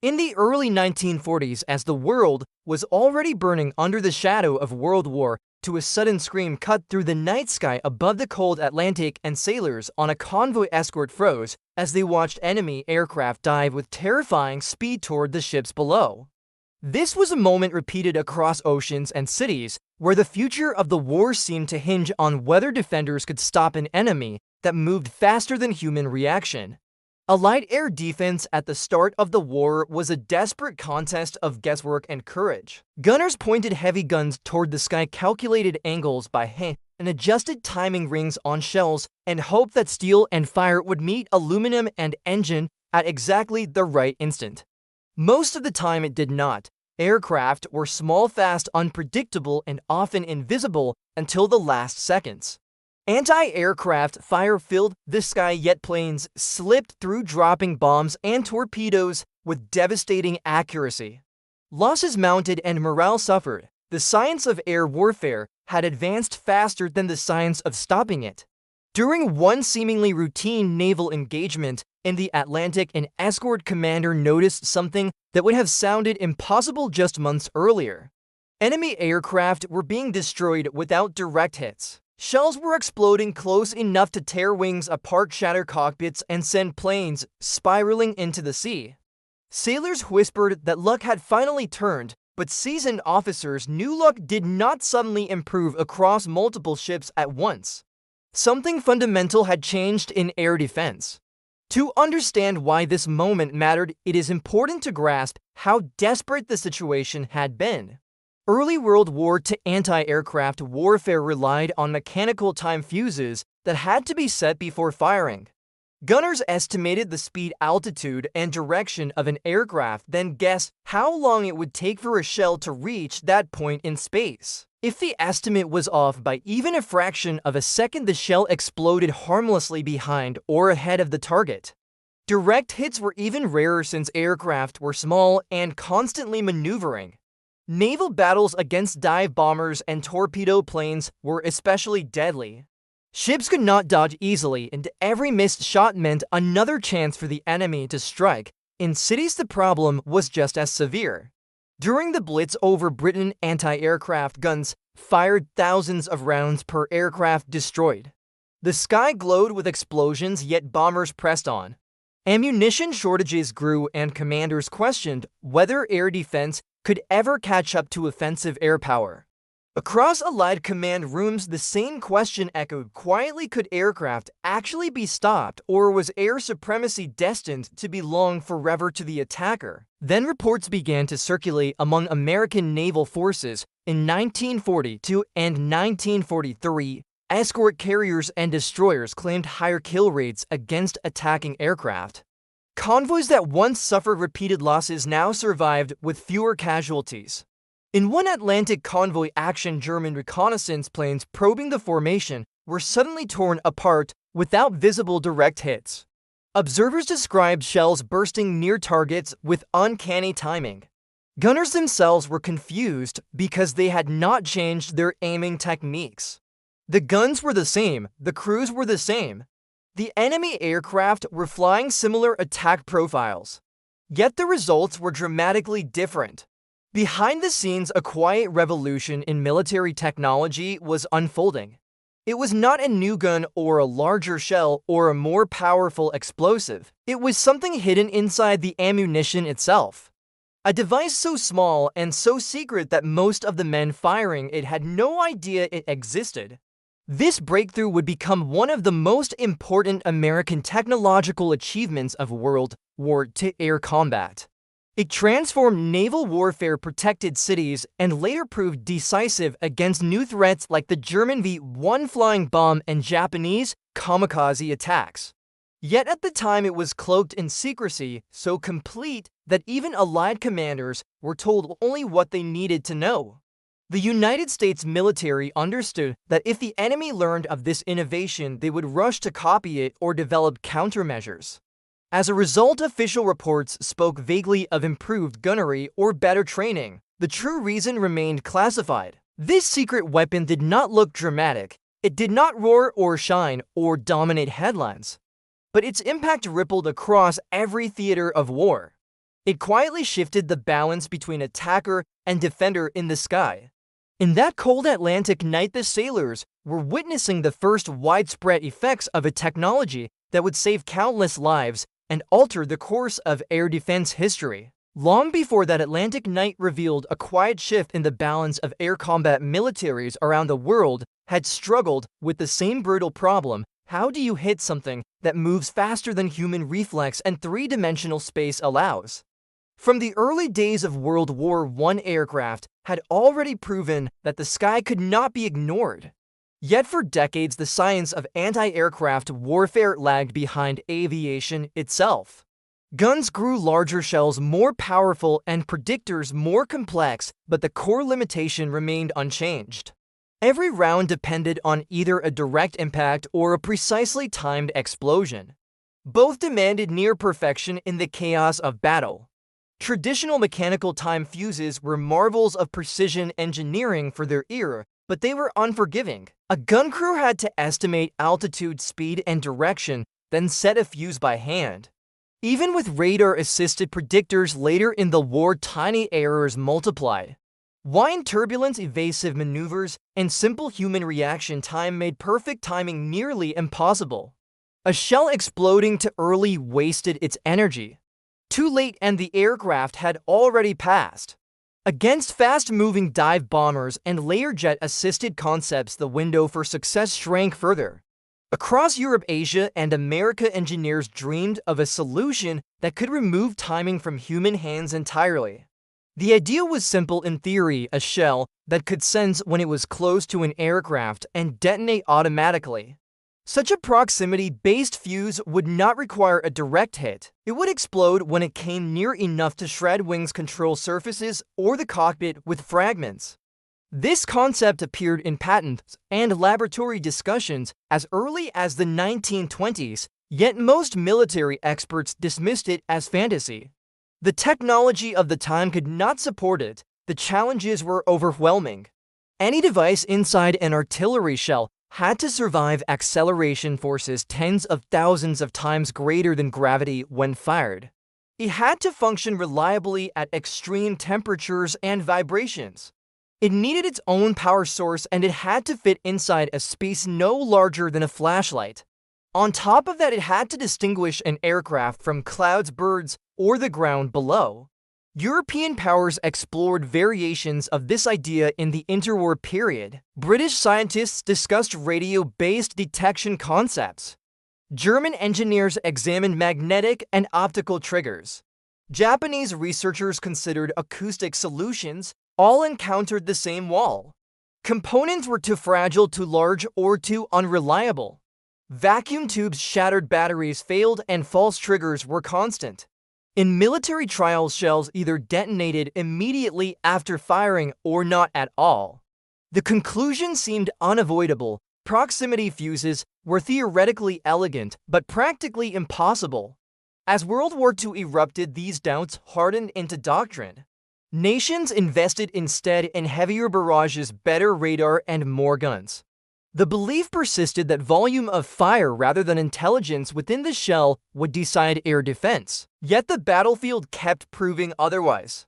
In the early 1940s, as the world was already burning under the shadow of World War II, a sudden scream cut through the night sky above the cold Atlantic, and sailors on a convoy escort froze as they watched enemy aircraft dive with terrifying speed toward the ships below. This was a moment repeated across oceans and cities, where the future of the war seemed to hinge on whether defenders could stop an enemy that moved faster than human reaction. Allied air defense at the start of the war was a desperate contest of guesswork and courage. Gunners pointed heavy guns toward the sky, calculated angles by hand, and adjusted timing rings on shells, and hoped that steel and fire would meet aluminum and engine at exactly the right instant. Most of the time it did not. Aircraft were small, fast, unpredictable, and often invisible until the last seconds. Anti-aircraft fire filled the sky, yet planes slipped through, dropping bombs and torpedoes with devastating accuracy. Losses mounted and morale suffered. The science of air warfare had advanced faster than the science of stopping it. During one seemingly routine naval engagement in the Atlantic, an escort commander noticed something that would have sounded impossible just months earlier. Enemy aircraft were being destroyed without direct hits. Shells were exploding close enough to tear wings apart, shatter cockpits, and send planes spiraling into the sea. Sailors whispered that luck had finally turned, but seasoned officers knew luck did not suddenly improve across multiple ships at once. Something fundamental had changed in air defense. To understand why this moment mattered, it is important to grasp how desperate the situation had been. Early World War II anti-aircraft warfare relied on mechanical time fuses that had to be set before firing. Gunners estimated the speed, altitude, and direction of an aircraft, then guessed how long it would take for a shell to reach that point in space. If the estimate was off by even a fraction of a second, the shell exploded harmlessly behind or ahead of the target. Direct hits were even rarer since aircraft were small and constantly maneuvering. Naval battles against dive bombers and torpedo planes were especially deadly. Ships could not dodge easily, and every missed shot meant another chance for the enemy to strike. In cities, the problem was just as severe. During the Blitz over Britain, anti-aircraft guns fired thousands of rounds per aircraft destroyed. The sky glowed with explosions, yet bombers pressed on. Ammunition shortages grew, and commanders questioned whether air defense could ever catch up to offensive air power. Across Allied command rooms, the same question echoed quietly: could aircraft actually be stopped, or was air supremacy destined to belong forever to the attacker? Then reports began to circulate among American naval forces. In 1942 and 1943, escort carriers and destroyers claimed higher kill rates against attacking aircraft. Convoys that once suffered repeated losses now survived with fewer casualties. In one Atlantic convoy action, German reconnaissance planes probing the formation were suddenly torn apart without visible direct hits. Observers described shells bursting near targets with uncanny timing. Gunners themselves were confused because they had not changed their aiming techniques. The guns were the same, the crews were the same. The enemy aircraft were flying similar attack profiles. Yet the results were dramatically different. Behind the scenes, a quiet revolution in military technology was unfolding. It was not a new gun or a larger shell or a more powerful explosive. It was something hidden inside the ammunition itself. A device so small and so secret that most of the men firing it had no idea it existed. This breakthrough would become one of the most important American technological achievements of World War II air combat. It transformed naval warfare, protected cities, and later proved decisive against new threats like the German V-1 flying bomb and Japanese kamikaze attacks. Yet at the time it was cloaked in secrecy so complete that even Allied commanders were told only what they needed to know. The United States military understood that if the enemy learned of this innovation, they would rush to copy it or develop countermeasures. As a result, official reports spoke vaguely of improved gunnery or better training. The true reason remained classified. This secret weapon did not look dramatic. It did not roar or shine or dominate headlines. But its impact rippled across every theater of war. It quietly shifted the balance between attacker and defender in the sky. In that cold Atlantic night, the sailors were witnessing the first widespread effects of a technology that would save countless lives and alter the course of air defense history. Long before that Atlantic night revealed a quiet shift in the balance of air combat, militaries around the world had struggled with the same brutal problem. How do you hit something that moves faster than human reflex and three-dimensional space allows? From the early days of World War I, aircraft had already proven that the sky could not be ignored. Yet for decades, the science of anti-aircraft warfare lagged behind aviation itself. Guns grew larger, shells more powerful, and predictors more complex, but the core limitation remained unchanged. Every round depended on either a direct impact or a precisely timed explosion. Both demanded near perfection in the chaos of battle. Traditional mechanical time fuses were marvels of precision engineering for their era, but they were unforgiving. A gun crew had to estimate altitude, speed, and direction, then set a fuse by hand. Even with radar-assisted predictors later in the war, tiny errors multiplied. Wind turbulence, evasive maneuvers, and simple human reaction time made perfect timing nearly impossible. A shell exploding too early wasted its energy. Too late, and the aircraft had already passed. Against fast-moving dive bombers and Learjet-assisted concepts, the window for success shrank further. Across Europe, Asia, and America, engineers dreamed of a solution that could remove timing from human hands entirely. The idea was simple in theory: a shell that could sense when it was close to an aircraft and detonate automatically. Such a proximity-based fuse would not require a direct hit. It would explode when it came near enough to shred wings, control surfaces, or the cockpit with fragments. This concept appeared in patents and laboratory discussions as early as the 1920s, yet most military experts dismissed it as fantasy. The technology of the time could not support it. The challenges were overwhelming. Any device inside an artillery shell had to survive acceleration forces tens of thousands of times greater than gravity when fired. It had to function reliably at extreme temperatures and vibrations. It needed its own power source, and it had to fit inside a space no larger than a flashlight. On top of that, it had to distinguish an aircraft from clouds, birds, or the ground below. European powers explored variations of this idea in the interwar period. British scientists discussed radio-based detection concepts. German engineers examined magnetic and optical triggers. Japanese researchers considered acoustic solutions. All encountered the same wall. Components were too fragile, too large, or too unreliable. Vacuum tubes shattered, batteries failed, and false triggers were constant. In military trials, shells either detonated immediately after firing or not at all. The conclusion seemed unavoidable. Proximity fuses were theoretically elegant, but practically impossible. As World War II erupted, these doubts hardened into doctrine. Nations invested instead in heavier barrages, better radar, and more guns. The belief persisted that volume of fire rather than intelligence within the shell would decide air defense. Yet the battlefield kept proving otherwise.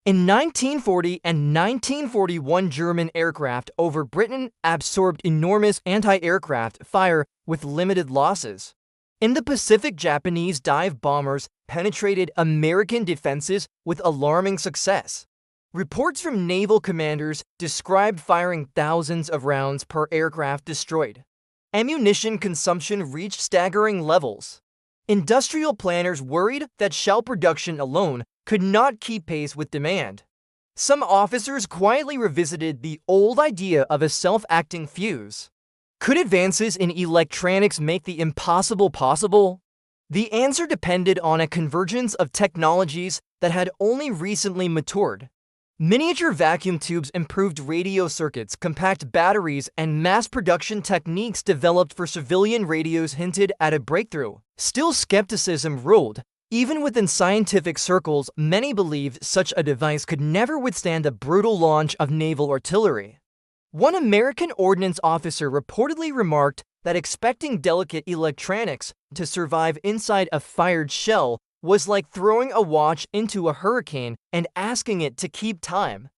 In 1940 and 1941, German aircraft over Britain absorbed enormous anti-aircraft fire with limited losses. In the Pacific, Japanese dive bombers penetrated American defenses with alarming success. Reports from naval commanders described firing thousands of rounds per aircraft destroyed. Ammunition consumption reached staggering levels. Industrial planners worried that shell production alone could not keep pace with demand. Some officers quietly revisited the old idea of a self-acting fuse. Could advances in electronics make the impossible possible? The answer depended on a convergence of technologies that had only recently matured. Miniature vacuum tubes, improved radio circuits, compact batteries, and mass production techniques developed for civilian radios hinted at a breakthrough. Still, skepticism ruled. Even within scientific circles, many believed such a device could never withstand a brutal launch of naval artillery. One American ordnance officer reportedly remarked that expecting delicate electronics to survive inside a fired shell was like throwing a watch into a hurricane and asking it to keep time.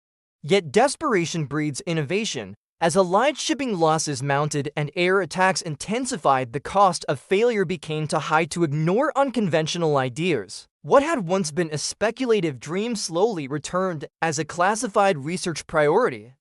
Yet desperation breeds innovation. As Allied shipping losses mounted and air attacks intensified, the cost of failure became too high to ignore unconventional ideas. What had once been a speculative dream slowly returned as a classified research priority.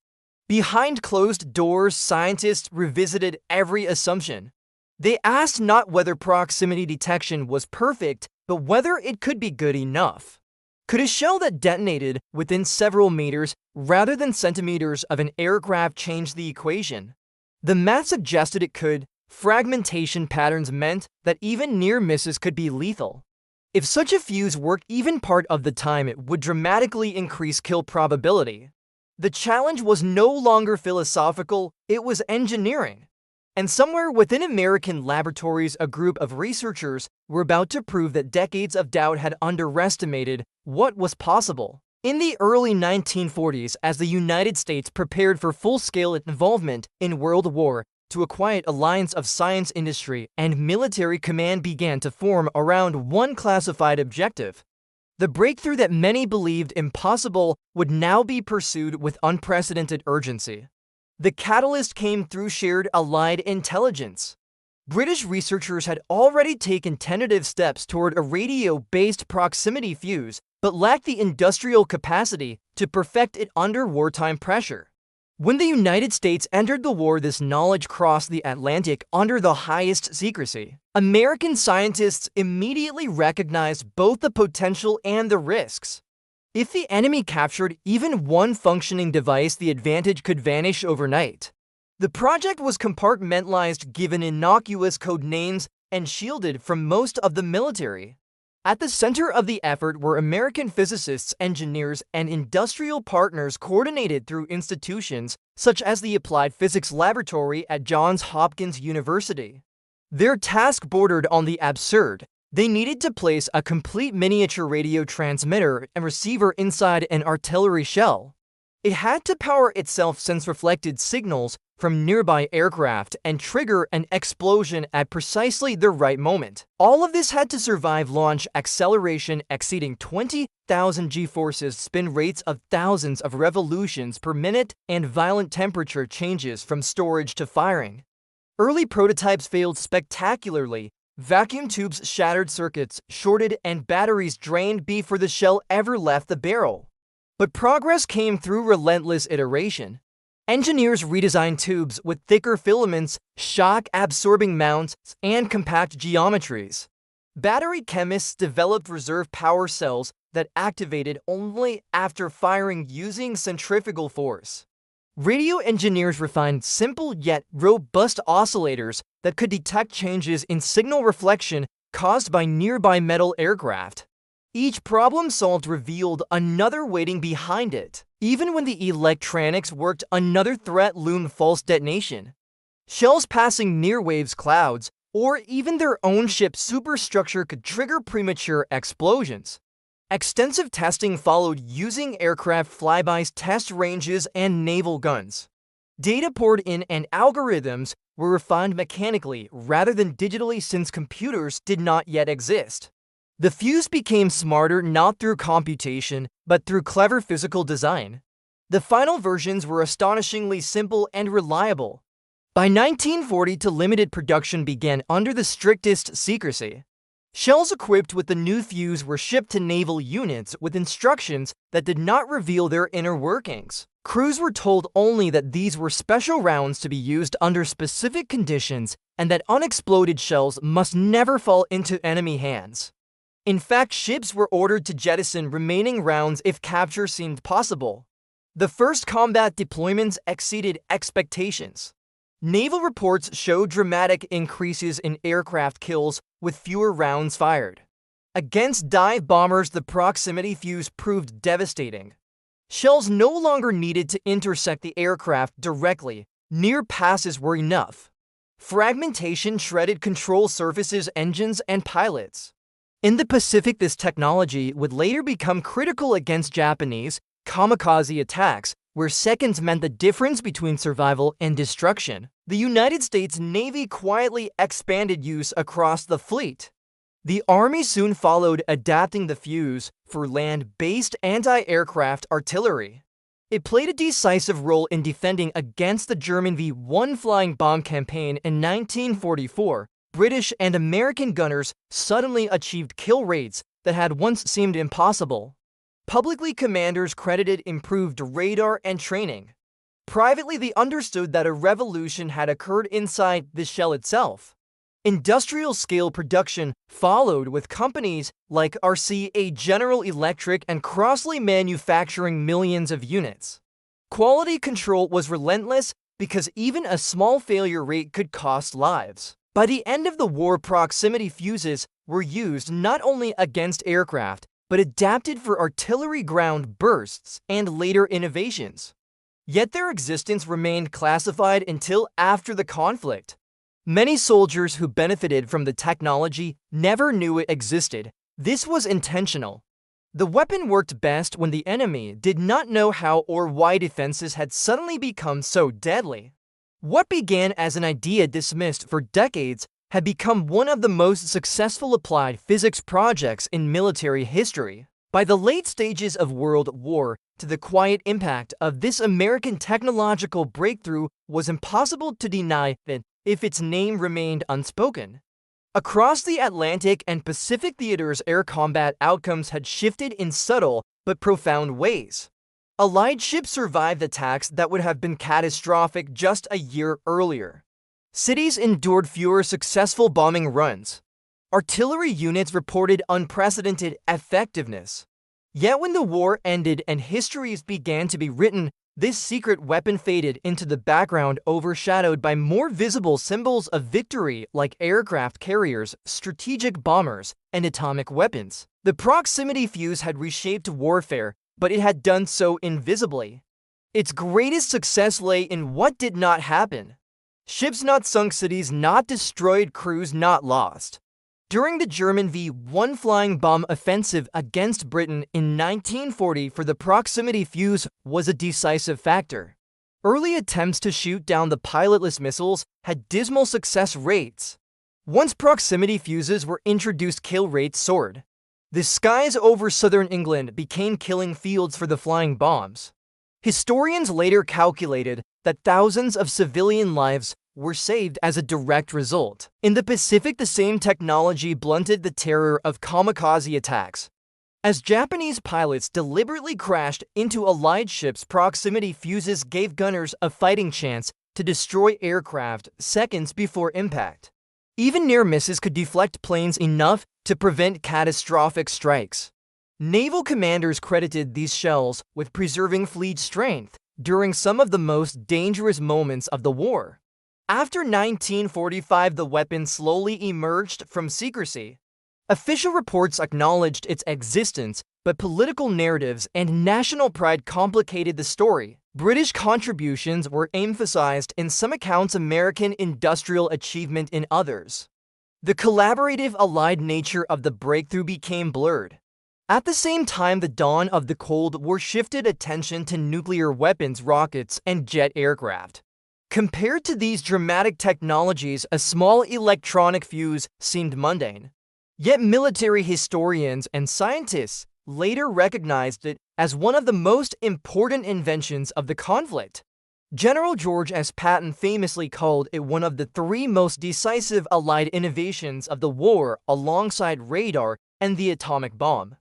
Behind closed doors, scientists revisited every assumption. They asked not whether proximity detection was perfect, but whether it could be good enough. Could a shell that detonated within several meters rather than centimeters of an aircraft change the equation? The math suggested it could. Fragmentation patterns meant that even near misses could be lethal. If such a fuse worked even part of the time, it would dramatically increase kill probability. The challenge was no longer philosophical, it was engineering. And somewhere within American laboratories, a group of researchers were about to prove that decades of doubt had underestimated what was possible. In the early 1940s, as the United States prepared for full-scale involvement in World War II, a quiet alliance of science, industry, and military command began to form around one classified objective. The breakthrough that many believed impossible would now be pursued with unprecedented urgency. The catalyst came through shared Allied intelligence. British researchers had already taken tentative steps toward a radio-based proximity fuse, but lacked the industrial capacity to perfect it under wartime pressure. When the United States entered the war, this knowledge crossed the Atlantic under the highest secrecy. American scientists immediately recognized both the potential and the risks. If the enemy captured even one functioning device, the advantage could vanish overnight. The project was compartmentalized, given innocuous code names, and shielded from most of the military. At the center of the effort were American physicists, engineers, and industrial partners coordinated through institutions such as the Applied Physics Laboratory at Johns Hopkins University. Their task bordered on the absurd. They needed to place a complete miniature radio transmitter and receiver inside an artillery shell. It had to power itself, sense reflected signals from nearby aircraft, and trigger an explosion at precisely the right moment. All of this had to survive launch acceleration exceeding 20,000 g-forces, spin rates of thousands of revolutions per minute, and violent temperature changes from storage to firing. Early prototypes failed spectacularly. Vacuum tubes shattered, circuits shorted, and batteries drained before the shell ever left the barrel. But progress came through relentless iteration. Engineers redesigned tubes with thicker filaments, shock-absorbing mounts, and compact geometries. Battery chemists developed reserve power cells that activated only after firing using centrifugal force. Radio engineers refined simple yet robust oscillators that could detect changes in signal reflection caused by nearby metal aircraft. Each problem solved revealed another waiting behind it. Even when the electronics worked, another threat loomed: false detonation. Shells passing near waves, clouds, or even their own ship's superstructure could trigger premature explosions. Extensive testing followed using aircraft flybys, test ranges, and naval guns. Data poured in and algorithms were refined mechanically rather than digitally, since computers did not yet exist. The fuse became smarter not through computation, but through clever physical design. The final versions were astonishingly simple and reliable. By 1940, limited production began under the strictest secrecy. Shells equipped with the new fuse were shipped to naval units with instructions that did not reveal their inner workings. Crews were told only that these were special rounds to be used under specific conditions, and that unexploded shells must never fall into enemy hands. In fact, ships were ordered to jettison remaining rounds if capture seemed possible. The first combat deployments exceeded expectations. Naval reports showed dramatic increases in aircraft kills with fewer rounds fired. Against dive bombers, the proximity fuse proved devastating. Shells no longer needed to intersect the aircraft directly. Near passes were enough. Fragmentation shredded control surfaces, engines, and pilots. In the Pacific, this technology would later become critical against Japanese kamikaze attacks, where seconds meant the difference between survival and destruction. The United States Navy quietly expanded use across the fleet. The Army soon followed, adapting the fuze for land-based anti-aircraft artillery. It played a decisive role in defending against the German V-1 flying bomb campaign in 1944. British and American gunners suddenly achieved kill rates that had once seemed impossible. Publicly, commanders credited improved radar and training. Privately, they understood that a revolution had occurred inside the shell itself. Industrial-scale production followed, with companies like RCA, General Electric, and Crossley manufacturing millions of units. Quality control was relentless because even a small failure rate could cost lives. By the end of the war, proximity fuses were used not only against aircraft, but adapted for artillery ground bursts and later innovations. Yet their existence remained classified until after the conflict. Many soldiers who benefited from the technology never knew it existed. This was intentional. The weapon worked best when the enemy did not know how or why defenses had suddenly become so deadly. What began as an idea dismissed for decades had become one of the most successful applied physics projects in military history. By the late stages of World War II, the quiet impact of this American technological breakthrough was impossible to deny that if its name remained unspoken. Across the Atlantic and Pacific theaters, air combat outcomes had shifted in subtle but profound ways. Allied ships survived attacks that would have been catastrophic just a year earlier. Cities endured fewer successful bombing runs. Artillery units reported unprecedented effectiveness. Yet when the war ended and histories began to be written, this secret weapon faded into the background, overshadowed by more visible symbols of victory like aircraft carriers, strategic bombers, and atomic weapons. The proximity fuse had reshaped warfare, but it had done so invisibly. Its greatest success lay in what did not happen. Ships not sunk, cities not destroyed, crews not lost. During the German V-1 flying bomb offensive against Britain in 1940, the proximity fuse was a decisive factor. Early attempts to shoot down the pilotless missiles had dismal success rates. Once proximity fuses were introduced, kill rates soared. The skies over southern England became killing fields for the flying bombs. Historians later calculated that thousands of civilian lives were saved as a direct result. In the Pacific, the same technology blunted the terror of kamikaze attacks. As Japanese pilots deliberately crashed into Allied ships, proximity fuses gave gunners a fighting chance to destroy aircraft seconds before impact. Even near misses could deflect planes enough to prevent catastrophic strikes. Naval commanders credited these shells with preserving fleet strength during some of the most dangerous moments of the war. After 1945, the weapon slowly emerged from secrecy. Official reports acknowledged its existence, but political narratives and national pride complicated the story. British contributions were emphasized in some accounts, American industrial achievement in others. The collaborative Allied nature of the breakthrough became blurred. At the same time, the dawn of the Cold War shifted attention to nuclear weapons, rockets, and jet aircraft. Compared to these dramatic technologies, a small electronic fuse seemed mundane. Yet military historians and scientists later recognized it as one of the most important inventions of the conflict. General George S. Patton famously called it one of the three most decisive Allied innovations of the war, alongside radar and the atomic bomb.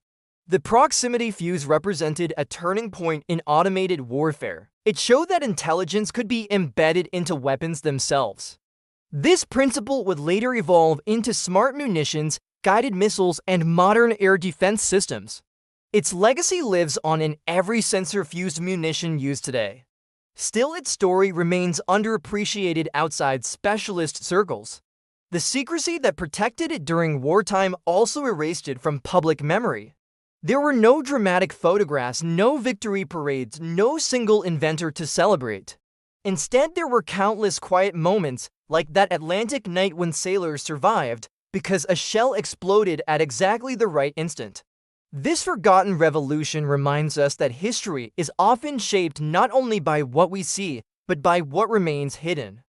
The proximity fuse represented a turning point in automated warfare. It showed that intelligence could be embedded into weapons themselves. This principle would later evolve into smart munitions, guided missiles, and modern air defense systems. Its legacy lives on in every sensor-fused munition used today. Still, its story remains underappreciated outside specialist circles. The secrecy that protected it during wartime also erased it from public memory. There were no dramatic photographs, no victory parades, no single inventor to celebrate. Instead, there were countless quiet moments, like that Atlantic night when sailors survived because a shell exploded at exactly the right instant. This forgotten revolution reminds us that history is often shaped not only by what we see, but by what remains hidden.